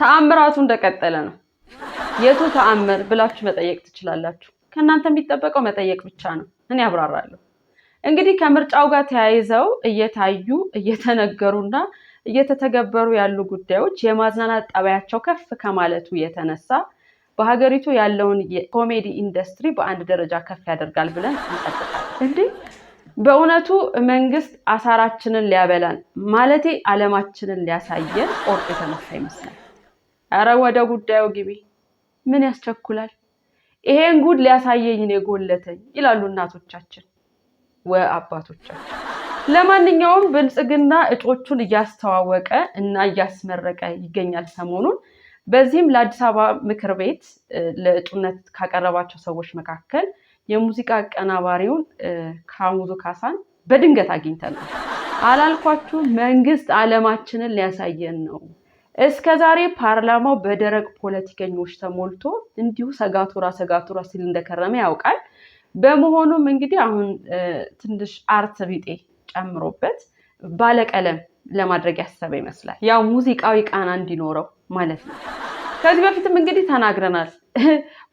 ተአምራቱ እንደቀጠለ ነው። የቱ ተአምር ብላችሁ መጠየቅ ትችላላችሁ። ከእናንተ የሚጠበቀው መጠየቅ ብቻ ነው። እኔ አብራራለሁ። እንግዲህ ከምርጫው ጋር ተያይዘው እየታዩ እየተነገሩና እየተተገበሩ ያሉ ጉዳዮች የማዝናናት ጠባያቸው ከፍ ከማለቱ የተነሳ በሀገሪቱ ያለውን የኮሜዲ ኢንዱስትሪ በአንድ ደረጃ ከፍ ያደርጋል ብለን እንጠብቃለን። በእውነቱ መንግስት አሳራችንን ሊያበላን ማለቴ ዓለማችንን ሊያሳየን ቆርጦ የተነሳ ይመስላል። ኧረ ወደ ጉዳዩ ግቢ፣ ምን ያስቸኩላል? ይሄን ጉድ ሊያሳየኝ ነው የጎለተኝ ይላሉ እናቶቻችን ወአባቶቻችን። ለማንኛውም ብልጽግና እጮቹን እያስተዋወቀ እና እያስመረቀ ይገኛል ሰሞኑን። በዚህም ለአዲስ አበባ ምክር ቤት ለእጩነት ካቀረባቸው ሰዎች መካከል የሙዚቃ አቀናባሪውን ካሙዙ ካሳን በድንገት አግኝተናል። አላልኳችሁ? መንግስት ዓለማችንን ሊያሳየን ነው። እስከዛሬ ፓርላማው በደረቅ ፖለቲከኞች ተሞልቶ እንዲሁ ሰጋቱራ ሲል እንደከረመ ያውቃል። በመሆኑም እንግዲህ አሁን ትንሽ አርት ቢጤ ጨምሮበት ባለቀለም ለማድረግ ያሰበ ይመስላል። ያው ሙዚቃዊ ቃና እንዲኖረው ማለት ነው። ከዚህ በፊትም እንግዲህ ተናግረናል።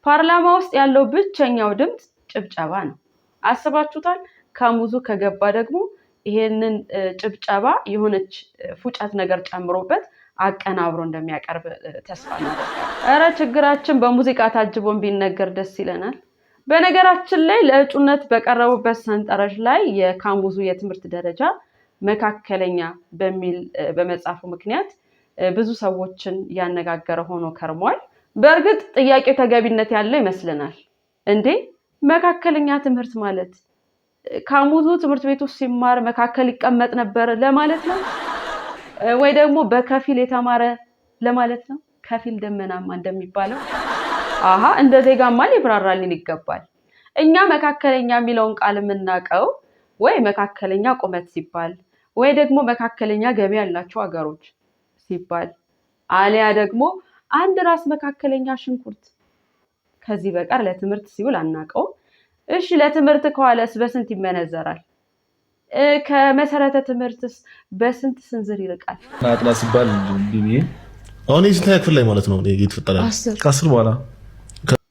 ፓርላማ ውስጥ ያለው ብቸኛው ድምፅ ጭብጨባ ነው። አስባችሁታል? ካሙዙ ከገባ ደግሞ ይሄንን ጭብጨባ የሆነች ፉጨት ነገር ጨምሮበት አቀናብሮ እንደሚያቀርብ ተስፋ እናደርጋለን። ኧረ ችግራችን በሙዚቃ ታጅቦን ቢነገር ደስ ይለናል። በነገራችን ላይ ለእጩነት በቀረቡበት ሰንጠረዥ ላይ የካሙዙ የትምህርት ደረጃ መካከለኛ በሚል በመጻፉ ምክንያት ብዙ ሰዎችን ያነጋገረ ሆኖ ከርሟል። በእርግጥ ጥያቄው ተገቢነት ያለው ይመስለናል። እንዴ መካከለኛ ትምህርት ማለት ካሙዙ ትምህርት ቤት ውስጥ ሲማር መካከል ይቀመጥ ነበር ለማለት ነው? ወይ ደግሞ በከፊል የተማረ ለማለት ነው? ከፊል ደመናማ እንደሚባለው እንደ ዜጋማ ሊብራራልን ይገባል። እኛ መካከለኛ የሚለውን ቃል የምናውቀው ወይ መካከለኛ ቁመት ሲባል ወይ ደግሞ መካከለኛ ገቢ ያላቸው ሀገሮች ሲባል አሊያ ደግሞ አንድ ራስ መካከለኛ ሽንኩርት። ከዚህ በቀር ለትምህርት ሲውል አናውቀው። እሺ ለትምህርት ከዋለስ በስንት ይመነዘራል? ከመሰረተ ትምህርትስ በስንት ስንዝር ይርቃል? አጥላ ሲባል አሁን የስንተኛ ክፍል ላይ ማለት ነው የተፈጠረ? ከ10 በኋላ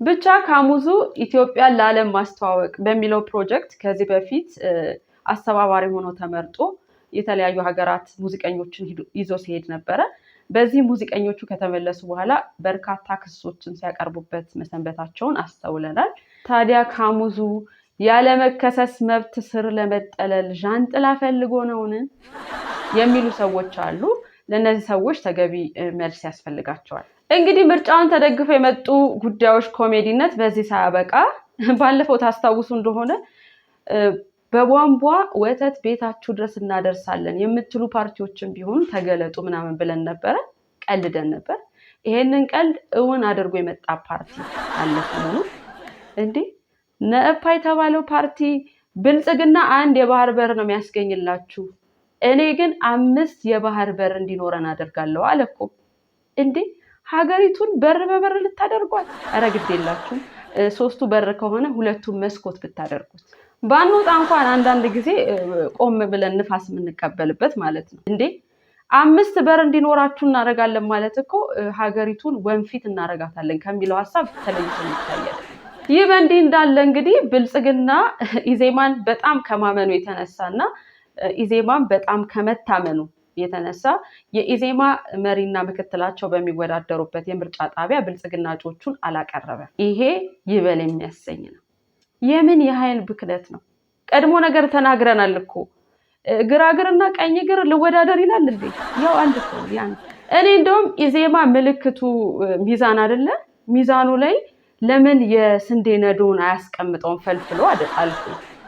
ብቻ ካሙዙ ኢትዮጵያን ለዓለም ማስተዋወቅ በሚለው ፕሮጀክት ከዚህ በፊት አስተባባሪ ሆኖ ተመርጦ የተለያዩ ሀገራት ሙዚቀኞችን ይዞ ሲሄድ ነበረ። በዚህ ሙዚቀኞቹ ከተመለሱ በኋላ በርካታ ክሶችን ሲያቀርቡበት መሰንበታቸውን አስተውለናል። ታዲያ ካሙዙ ያለመከሰስ መብት ስር ለመጠለል ዣንጥላ ፈልጎ ነውን የሚሉ ሰዎች አሉ። ለነዚህ ሰዎች ተገቢ መልስ ያስፈልጋቸዋል። እንግዲህ ምርጫውን ተደግፈው የመጡ ጉዳዮች ኮሜዲነት በዚህ ሳያበቃ ባለፈው ታስታውሱ እንደሆነ በቧንቧ ወተት ቤታችሁ ድረስ እናደርሳለን የምትሉ ፓርቲዎችን ቢሆኑ ተገለጡ ምናምን ብለን ነበረ፣ ቀልደን ነበር። ይሄንን ቀልድ እውን አድርጎ የመጣ ፓርቲ አለ ሰሞኑን። እንዴ ነእፓ የተባለው ፓርቲ ብልጽግና 1 የባህር በር ነው የሚያስገኝላችሁ፣ እኔ ግን 5 የባህር በር እንዲኖረን አደርጋለሁ አለ እኮ። እንዴ ሀገሪቱን በር በበር ልታደርጓት? ኧረ ግድ የላችሁም። 3ቱ በር ከሆነ 2ቱን መስኮት ብታደርጉት ባንወጣ እንኳን አንዳንድ ጊዜ ቆም ብለን ንፋስ የምንቀበልበት ማለት ነው። እንዴ 5 በር እንዲኖራችሁ እናደርጋለን ማለት እኮ ሀገሪቱን ወንፊት እናደርጋታለን ከሚለው ሀሳብ ተለይቶ ይታያል። ይህ በእንዲህ እንዳለ እንግዲህ ብልጽግና ኢዜማን በጣም ከማመኑ የተነሳና ኢዜማን በጣም ከመታመኑ የተነሳ የኢዜማ መሪና ምክትላቸው በሚወዳደሩበት የምርጫ ጣቢያ ብልጽግና እጩዎቹን አላቀረበም። ይሄ ይበል የሚያሰኝ ነው። የምን የኃይል ብክነት ነው? ቀድሞ ነገር ተናግረናል እኮ። ግራግርና ቀኝ ግር ልወዳደር ይላል እንዴ? ያው አንድ ሰው ያን እኔ እንደውም ኢዜማ ምልክቱ ሚዛን አይደለ? ሚዛኑ ላይ ለምን የስንዴ ነዶን አያስቀምጠውም ፈልፍሎ አልኩ።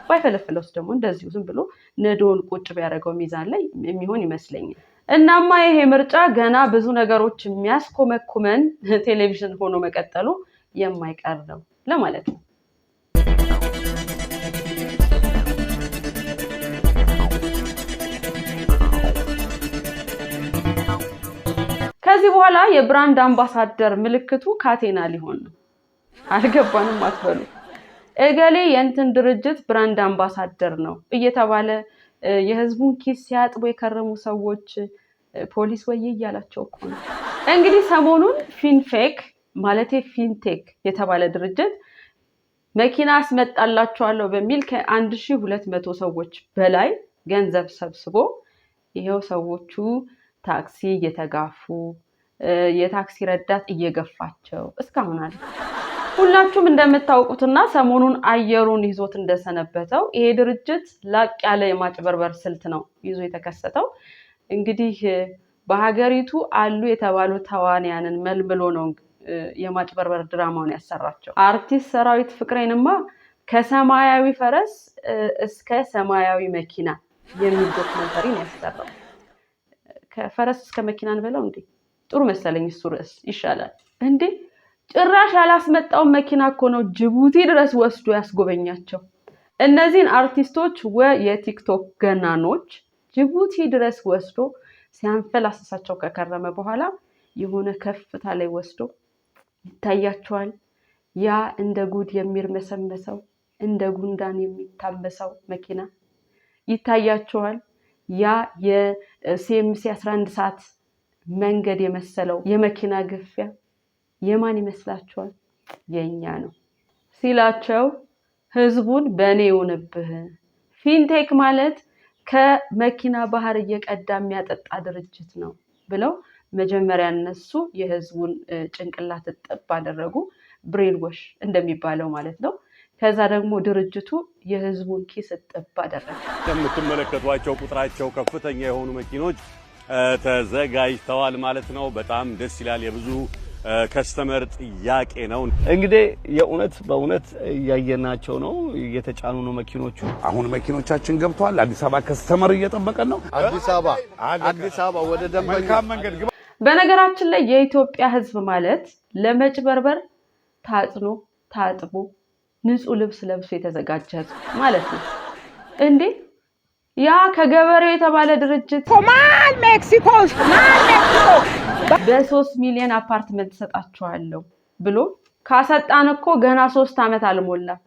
ባይፈለፍለውስ ደግሞ እንደዚሁ ዝም ብሎ ነዶን ቁጭ ቢያደርገው ሚዛን ላይ የሚሆን ይመስለኛል። እናማ ይሄ ምርጫ ገና ብዙ ነገሮች የሚያስኮመኩመን ቴሌቪዥን ሆኖ መቀጠሉ የማይቀር ነው ለማለት ነው። ከዚህ በኋላ የብራንድ አምባሳደር ምልክቱ ካቴና ሊሆን ነው። አልገባንም አትበሉ። እገሌ የእንትን ድርጅት ብራንድ አምባሳደር ነው እየተባለ የህዝቡን ኪስ ሲያጥቡ የከረሙ ሰዎች ፖሊስ ወይ እያላቸው እኮ ነው። እንግዲህ ሰሞኑን ፊንፌክ ማለት ፊንቴክ የተባለ ድርጅት መኪና አስመጣላችኋለሁ በሚል ከ1200 ሰዎች በላይ ገንዘብ ሰብስቦ ይሄው ሰዎቹ ታክሲ እየተጋፉ የታክሲ ረዳት እየገፋቸው እስካሁን አለ። ሁላችሁም እንደምታውቁትና ሰሞኑን አየሩን ይዞት እንደሰነበተው ይሄ ድርጅት ላቅ ያለ የማጭበርበር ስልት ነው ይዞ የተከሰተው። እንግዲህ በሀገሪቱ አሉ የተባሉ ተዋንያንን መልምሎ ነው የማጭበርበር ድራማውን ያሰራቸው። አርቲስት ሰራዊት ፍቅሬንማ ከሰማያዊ ፈረስ እስከ ሰማያዊ መኪና የሚል ዶክመንተሪ ነው ያሰራው። ከፈረስ እስከ መኪና እንበለው እንዴ? ጥሩ መሰለኝ እሱ ርዕስ ይሻላል እንዴ። ጭራሽ ያላስመጣው መኪና እኮ ነው ጅቡቲ ድረስ ወስዶ ያስጎበኛቸው። እነዚህን አርቲስቶች የቲክቶክ ገናኖች ጅቡቲ ድረስ ወስዶ ሲያንፈላስሳቸው ከከረመ በኋላ የሆነ ከፍታ ላይ ወስዶ ይታያቸዋል። ያ እንደ ጉድ የሚርመሰመሰው እንደ ጉንዳን የሚታመሰው መኪና ይታያቸዋል። ያ የሲኤምሲ 11 ሰዓት መንገድ የመሰለው የመኪና ግፊያ የማን ይመስላችኋል? የኛ ነው ሲላቸው ህዝቡን በኔ ይሁንብህ። ፊንቴክ ማለት ከመኪና ባህር እየቀዳ የሚያጠጣ ድርጅት ነው ብለው መጀመሪያ እነሱ የህዝቡን ጭንቅላት እጥብ አደረጉ። ብሬን ወሽ እንደሚባለው ማለት ነው። ከዛ ደግሞ ድርጅቱ የህዝቡን ኪስ እጥብ አደረገ። የምትመለከቷቸው ቁጥራቸው ከፍተኛ የሆኑ መኪኖች ተዘጋጅተዋል ማለት ነው። በጣም ደስ ይላል። የብዙ ከስተመር ጥያቄ ነው። እንግዲህ የእውነት በእውነት እያየናቸው ነው። እየተጫኑ ነው መኪኖቹ። አሁን መኪኖቻችን ገብተዋል። አዲስ አበባ ከስተመር እየጠበቀን ነው። አዲስ አበባ ወደ ደንበኛ መንገድ ግባ። በነገራችን ላይ የኢትዮጵያ ህዝብ ማለት ለመጭበርበር ታጽኖ ታጥቦ ንጹህ ልብስ ለብሶ የተዘጋጀ ህዝብ ማለት ነው እንዴ። ያ ከገበሬው የተባለ ድርጅት ኮማል ሜክሲኮ በ3 ሚሊዮን አፓርትመንት ሰጣቸዋለሁ ብሎ ካሰጣን እኮ ገና 3 ዓመት አልሞላም።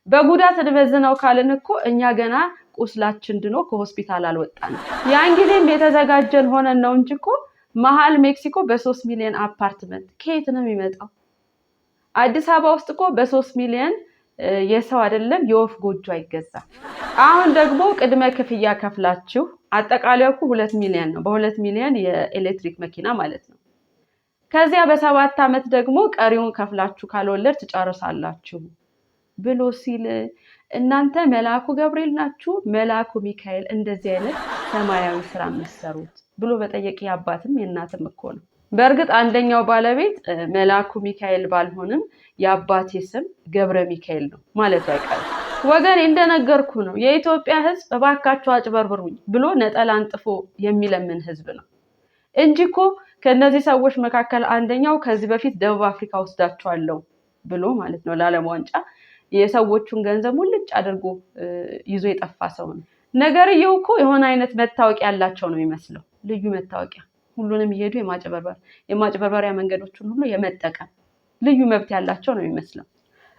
በጉዳት እንበዝነው ካልን እኮ እኛ ገና ቁስላችን ድኖ ከሆስፒታል አልወጣንም። ያን ጊዜም የተዘጋጀን ሆነን ነው እንጂ እኮ መሃል ሜክሲኮ በ3 ሚሊዮን አፓርትመንት ከየት ነው የሚመጣው? አዲስ አበባ ውስጥ እኮ በ3 ሚሊዮን የሰው አይደለም የወፍ ጎጆ አይገዛም። አሁን ደግሞ ቅድመ ክፍያ ከፍላችሁ አጠቃላዩ 2 ሚሊዮን ነው። በ2 ሚሊዮን የኤሌክትሪክ መኪና ማለት ነው። ከዚያ በ7 ዓመት ደግሞ ቀሪውን ከፍላችሁ ካልወለድ ትጨርሳላችሁ ብሎ ሲል እናንተ መልአኩ ገብርኤል ናችሁ መልአኩ ሚካኤል እንደዚህ አይነት ሰማያዊ ስራ መስሩት ብሎ በጠየቅ ያባትም የእናትም እኮ ነው። በእርግጥ አንደኛው ባለቤት መልአኩ ሚካኤል ባልሆንም የአባቴ ስም ገብረ ሚካኤል ነው ማለቱ አይቀርም። ወገን እንደነገርኩ ነው የኢትዮጵያ ህዝብ እባካችሁ አጭበርብሩኝ ብሎ ነጠላ አንጥፎ የሚለምን ህዝብ ነው እንጂ እኮ ከነዚህ ሰዎች መካከል አንደኛው ከዚህ በፊት ደቡብ አፍሪካ ወስዳቸዋለሁ ብሎ ማለት ነው ለዓለም ዋንጫ የሰዎቹን ገንዘብ ሙልጭ አድርጎ ይዞ የጠፋ ሰው ነው። ነገርየው እኮ የሆነ አይነት መታወቂያ ያላቸው ነው የሚመስለው፣ ልዩ መታወቂያ ሁሉንም ይሄዱ የማጭበርበሪያ መንገዶችን ሁሉ የመጠቀም ልዩ መብት ያላቸው ነው የሚመስለው።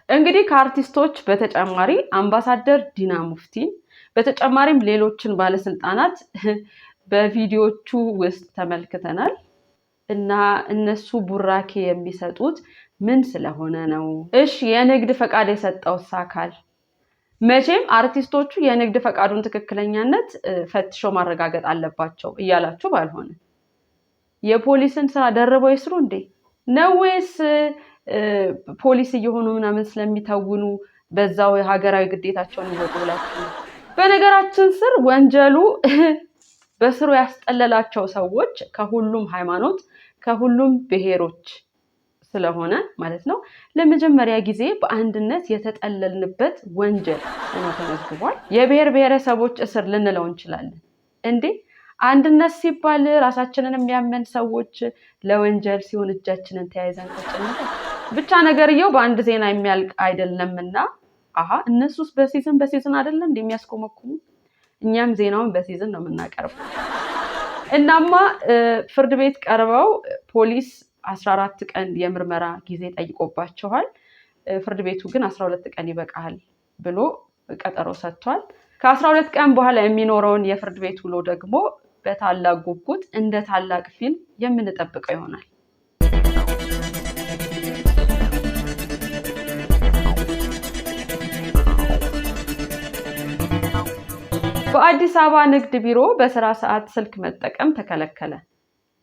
እንግዲህ ከአርቲስቶች በተጨማሪ አምባሳደር ዲና ሙፍቲን በተጨማሪም ሌሎችን ባለስልጣናት በቪዲዮቹ ውስጥ ተመልክተናል እና እነሱ ቡራኬ የሚሰጡት ምን ስለሆነ ነው? እሺ የንግድ ፈቃድ የሰጠው አካል መቼም አርቲስቶቹ የንግድ ፈቃዱን ትክክለኛነት ፈትሸው ማረጋገጥ አለባቸው እያላችሁ ባልሆነ የፖሊስን ስራ ደርበው ይስሩ እንዴ ነው ወይስ ፖሊስ እየሆኑ ምናምን ስለሚታውኑ በዛው ሀገራዊ ግዴታቸውን ይወጡ ብላችሁ? በነገራችን ስር ወንጀሉ በስሩ ያስጠለላቸው ሰዎች ከሁሉም ሃይማኖት ከሁሉም ብሔሮች ስለሆነ ማለት ነው ለመጀመሪያ ጊዜ በአንድነት የተጠለልንበት ወንጀል ሆኖ ተመዝግቧል። የብሔር ብሔረሰቦች እስር ልንለው እንችላለን እንዴ? አንድነት ሲባል ራሳችንን የሚያመን ሰዎች ለወንጀል ሲሆን እጃችንን ተያይዘን ተጨነቀ ብቻ ነገርየው በአንድ ዜና የሚያልቅ አይደለምና እነሱስ በሲዝን አይደለም እንደሚያስቆመኩሙ እኛም ዜናውን በሲዝን ነው የምናቀርበው። እናማ ፍርድ ቤት ቀርበው ፖሊስ 14 ቀን የምርመራ ጊዜ ጠይቆባቸዋል። ፍርድ ቤቱ ግን 12 ቀን ይበቃል ብሎ ቀጠሮ ሰጥቷል። ከ12 ቀን በኋላ የሚኖረውን የፍርድ ቤት ውሎ ደግሞ በታላቅ ጉጉት እንደ ታላቅ ፊልም የምንጠብቀው ይሆናል። በአዲስ አበባ ንግድ ቢሮ በስራ ሰዓት ስልክ መጠቀም ተከለከለ።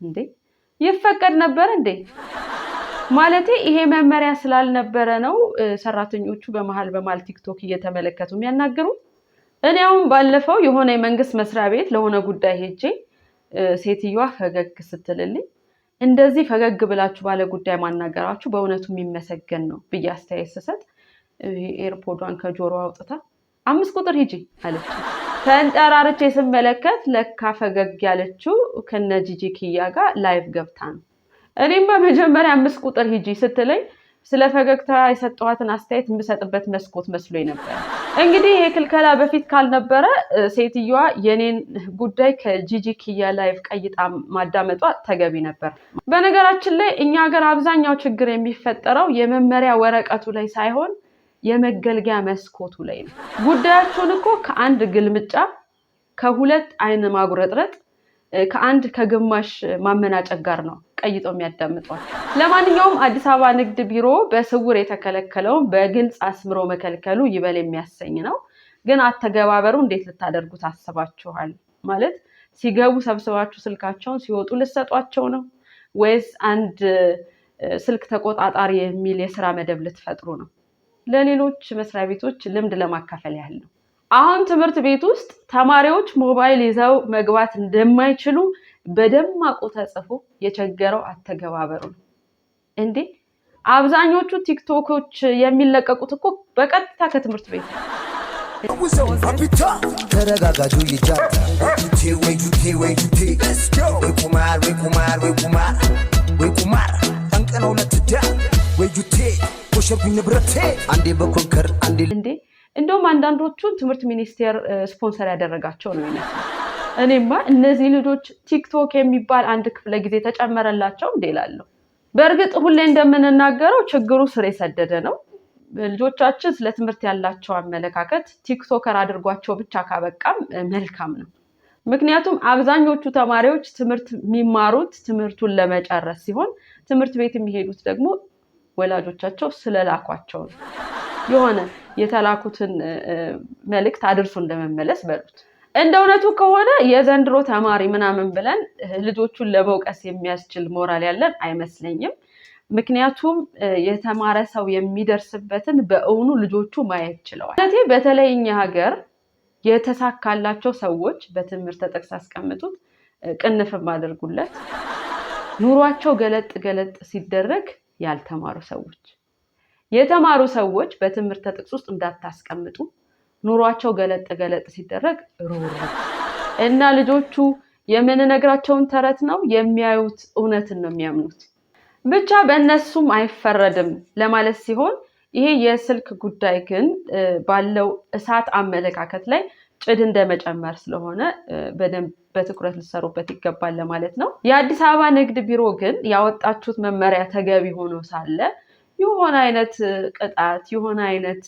እንዴ ይፈቀድ ነበር እንዴ? ማለቴ ይሄ መመሪያ ስላልነበረ ነው ሰራተኞቹ በመሃል ቲክቶክ እየተመለከቱ የሚያናግሩ። እኔ አሁን ባለፈው የሆነ የመንግስት መስሪያ ቤት ለሆነ ጉዳይ ሄጄ ሴትዮዋ ፈገግ ስትልልኝ እንደዚህ ፈገግ ብላችሁ ባለ ጉዳይ ማናገራችሁ በእውነቱ የሚመሰገን ነው ብዬ አስተያየት ስሰጥ ኤርፖዷን ከጆሮ አውጥታ 5 ቁጥር ሂጂ አለች። ተንጠራርቼ ስመለከት ለካ ፈገግ ያለችው ከነ ጂጂ ኪያ ጋር ላይቭ ገብታ ነው። እኔም በመጀመሪያ 5 ቁጥር ሂጂ ስትለኝ ስለ ፈገግታ የሰጠኋትን አስተያየት የምሰጥበት መስኮት መስሎኝ ነበር። እንግዲህ ይሄ ክልከላ በፊት ካልነበረ ሴትዮዋ የኔን ጉዳይ ከጂጂ ኪያ ላይቭ ቀይጣ ማዳመጧ ተገቢ ነበር። በነገራችን ላይ እኛ ሀገር አብዛኛው ችግር የሚፈጠረው የመመሪያ ወረቀቱ ላይ ሳይሆን የመገልገያ መስኮቱ ላይ ነው። ጉዳያቸውን እኮ ከአንድ ግልምጫ፣ ከሁለት አይን ማጉረጥረጥ፣ ከአንድ ከግማሽ ማመናጨቅ ጋር ነው ቀይጠው የሚያዳምጧቸው። ለማንኛውም አዲስ አበባ ንግድ ቢሮ በስውር የተከለከለውን በግልጽ አስምሮ መከልከሉ ይበል የሚያሰኝ ነው። ግን አተገባበሩ እንዴት ልታደርጉት አስባችኋል? ማለት ሲገቡ ሰብስባችሁ ስልካቸውን ሲወጡ ልትሰጧቸው ነው ወይስ አንድ ስልክ ተቆጣጣሪ የሚል የስራ መደብ ልትፈጥሩ ነው? ለሌሎች መስሪያ ቤቶች ልምድ ለማካፈል ያህል ነው። አሁን ትምህርት ቤት ውስጥ ተማሪዎች ሞባይል ይዘው መግባት እንደማይችሉ በደማቁ ተጽፎ የቸገረው አተገባበሩ ነው። እንዴ አብዛኞቹ ቲክቶኮች የሚለቀቁት እኮ በቀጥታ ከትምህርት ቤት ነው። ተረጋጋጁ ይጃታ ወይ ቁማር አንቀነው ለትዳ ወይ ጁቴ ወሸርኩኝ ንብረቴ አንዴ በኮንከር አንዴ እንዴ እንደውም አንዳንዶቹ ትምህርት ሚኒስቴር ስፖንሰር ያደረጋቸው ነው ይመስላል። እኔማ እነዚህ ልጆች ቲክቶክ የሚባል አንድ ክፍለ ጊዜ ተጨመረላቸው እንዴ እላለሁ። በእርግጥ ሁሌ እንደምንናገረው ችግሩ ስር የሰደደ ነው። ልጆቻችን ስለ ትምህርት ያላቸው አመለካከት ቲክቶከር አድርጓቸው ብቻ ካበቃም መልካም ነው። ምክንያቱም አብዛኞቹ ተማሪዎች ትምህርት የሚማሩት ትምህርቱን ለመጨረስ ሲሆን ትምህርት ቤት የሚሄዱት ደግሞ ወላጆቻቸው ስለላኳቸው ነው። የሆነ የተላኩትን መልእክት አድርሶ እንደመመለስ በሉት። እንደ እውነቱ ከሆነ የዘንድሮ ተማሪ ምናምን ብለን ልጆቹን ለመውቀስ የሚያስችል ሞራል ያለን አይመስለኝም። ምክንያቱም የተማረ ሰው የሚደርስበትን በእውኑ ልጆቹ ማየት ችለዋል። ስለዚህ በተለይ እኛ ሀገር የተሳካላቸው ሰዎች በትምህርት ጥቅስ አስቀምጡት፣ ቅንፍም አድርጉለት። ኑሯቸው ገለጥ ሲደረግ ያልተማሩ ሰዎች፣ የተማሩ ሰዎች በትምህርት ጥቅስ ውስጥ እንዳታስቀምጡ። ኑሯቸው ገለጥ ሲደረግ ሩሩ እና ልጆቹ የምንነግራቸውን ተረት ነው የሚያዩት፣ እውነትን ነው የሚያምኑት። ብቻ በእነሱም አይፈረድም ለማለት ሲሆን ይሄ የስልክ ጉዳይ ግን ባለው እሳት አመለካከት ላይ ጭድ እንደመጨመር ስለሆነ በደንብ በትኩረት ልትሰሩበት ይገባል ለማለት ነው። የአዲስ አበባ ንግድ ቢሮ ግን ያወጣችሁት መመሪያ ተገቢ ሆኖ ሳለ የሆነ አይነት ቅጣት የሆነ አይነት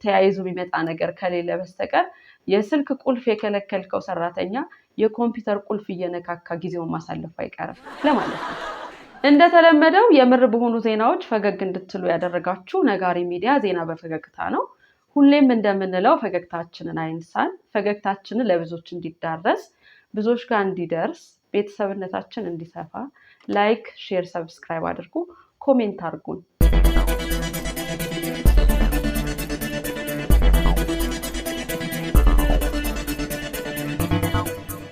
ተያይዞ የሚመጣ ነገር ከሌለ በስተቀር የስልክ ቁልፍ የከለከልከው ሰራተኛ የኮምፒውተር ቁልፍ እየነካካ ጊዜውን ማሳለፉ አይቀርም ለማለት ነው። እንደተለመደው የምር በሆኑ ዜናዎች ፈገግ እንድትሉ ያደረጋችሁ ነጋሪ ሚዲያ ዜና በፈገግታ ነው። ሁሌም እንደምንለው ፈገግታችንን አይንሳን። ፈገግታችንን ለብዙዎች እንዲዳረስ፣ ብዙዎች ጋር እንዲደርስ፣ ቤተሰብነታችን እንዲሰፋ ላይክ፣ ሼር፣ ሰብስክራይብ አድርጉ፣ ኮሜንት አድርጉን።